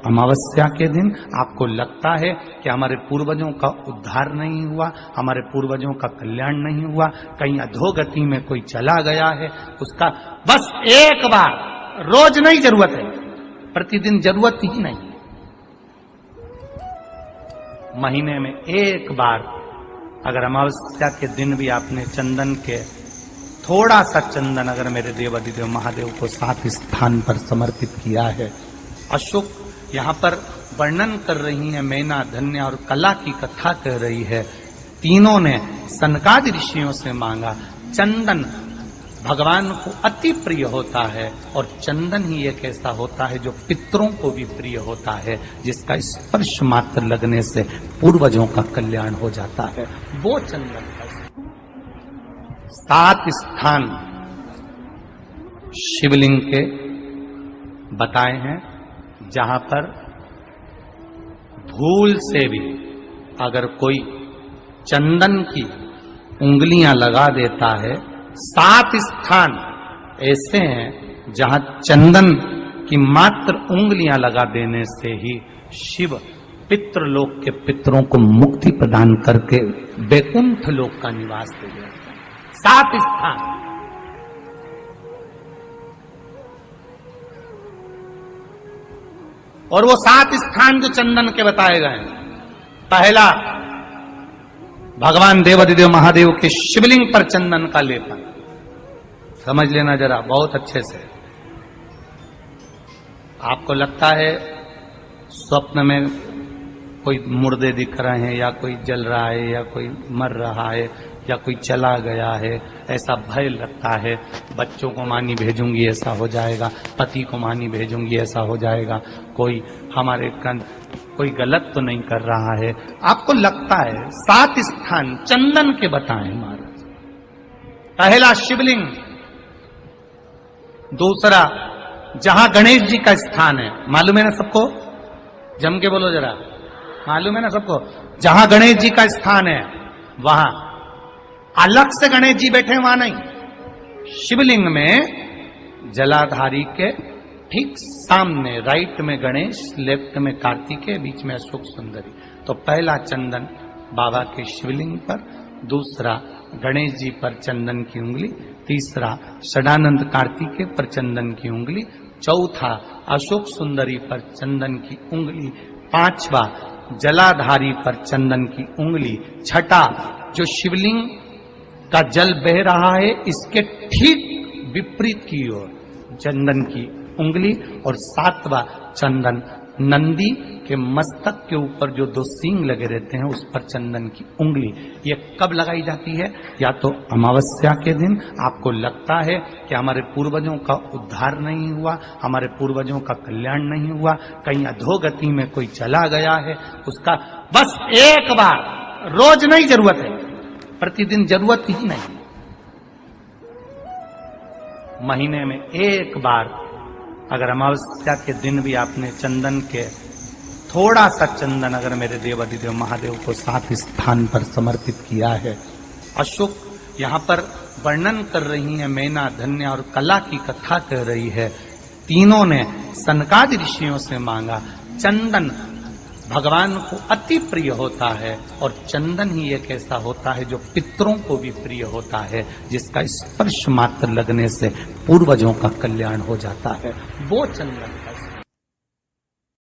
अमावस्या के दिन आपको लगता है कि हमारे पूर्वजों का उद्धार नहीं हुआ, हमारे पूर्वजों का कल्याण नहीं हुआ, कहीं अधोगति में कोई चला गया है, उसका बस एक बार, रोज नहीं जरूरत है, प्रतिदिन जरूरत ही नहीं, महीने में एक बार अगर अमावस्या के दिन भी आपने चंदन के थोड़ा सा चंदन अगर मेरे देवाधिदेव महादेव को 7 स्थान पर समर्पित किया है। अशोक यहाँ पर वर्णन कर रही है, मैना, धन्य और कला की कथा कह रही है। तीनों ने सनकादि ऋषियों से मांगा। चंदन भगवान को अति प्रिय होता है और चंदन ही एक ऐसा होता है जो पितरों को भी प्रिय होता है, जिसका स्पर्श मात्र लगने से पूर्वजों का कल्याण हो जाता है। वो चंदन का 7 स्थान शिवलिंग के बताए हैं, जहां पर भूल से भी अगर कोई चंदन की उंगलियां लगा देता है, 7 स्थान ऐसे हैं जहां चंदन की मात्र उंगलियां लगा देने से ही शिव पितृलोक के पितरों को मुक्ति प्रदान करके वैकुंठ लोक का निवास दे देते हैं। 7 स्थान। और वो 7 स्थान जो चंदन के बताए गए हैं, पहला भगवान देवाधिदेव महादेव के शिवलिंग पर चंदन का लेपन। समझ लेना जरा बहुत अच्छे से। आपको लगता है स्वप्न में कोई मुर्दे दिख रहे हैं, या कोई जल रहा है, या कोई मर रहा है, या कोई चला गया है, ऐसा भय लगता है। बच्चों को मानी भेजूंगी ऐसा हो जाएगा, पति को मानी भेजूंगी ऐसा हो जाएगा, कोई हमारे कोई गलत तो नहीं कर रहा है, आपको लगता है। 7 स्थान चंदन के बताएं महाराज। पहला शिवलिंग, दूसरा जहां गणेश जी का स्थान है, मालूम है ना सबको, जम के बोलो जरा, मालूम है ना सबको, जहां गणेश जी का स्थान है वहां अलग से गणेश जी बैठे, वहां नहीं। शिवलिंग में जलाधारी के ठीक सामने राइट में गणेश, लेफ्ट में कार्तिकेय, बीच में अशोक सुंदरी। तो पहला चंदन बाबा के शिवलिंग पर, दूसरा गणेश जी पर चंदन की उंगली, तीसरा षडानंद कार्तिकेय पर चंदन की उंगली, चौथा अशोक सुंदरी पर चंदन की उंगली, पांचवा जलाधारी पर चंदन की उंगली, छठा जो शिवलिंग का जल बह रहा है इसके ठीक विपरीत की ओर चंदन की उंगली, और 7वां चंदन नंदी के मस्तक के ऊपर जो 2 सींग लगे रहते हैं उस पर चंदन की उंगली। ये कब लगाई जाती है? या तो अमावस्या के दिन आपको लगता है कि हमारे पूर्वजों का उद्धार नहीं हुआ, हमारे पूर्वजों का कल्याण नहीं हुआ, कहीं अधोगति में कोई चला गया है, उसका बस एक बार, रोज नहीं जरूरत है, प्रतिदिन जरूरत ही नहीं, महीने में एक बार अगर अमावस्या के दिन भी आपने चंदन के थोड़ा सा चंदन अगर मेरे देवाधिदेव महादेव को 7 स्थान पर समर्पित किया है। अशोक यहाँ पर वर्णन कर रही है, मैना, धन्य और कला की कथा कह रही है। तीनों ने सनकादि ऋषियों से मांगा। चंदन भगवान को अति प्रिय होता है और चंदन ही एक ऐसा होता है जो पितरों को भी प्रिय होता है, जिसका स्पर्श मात्र लगने से पूर्वजों का कल्याण हो जाता है। वो चंदन का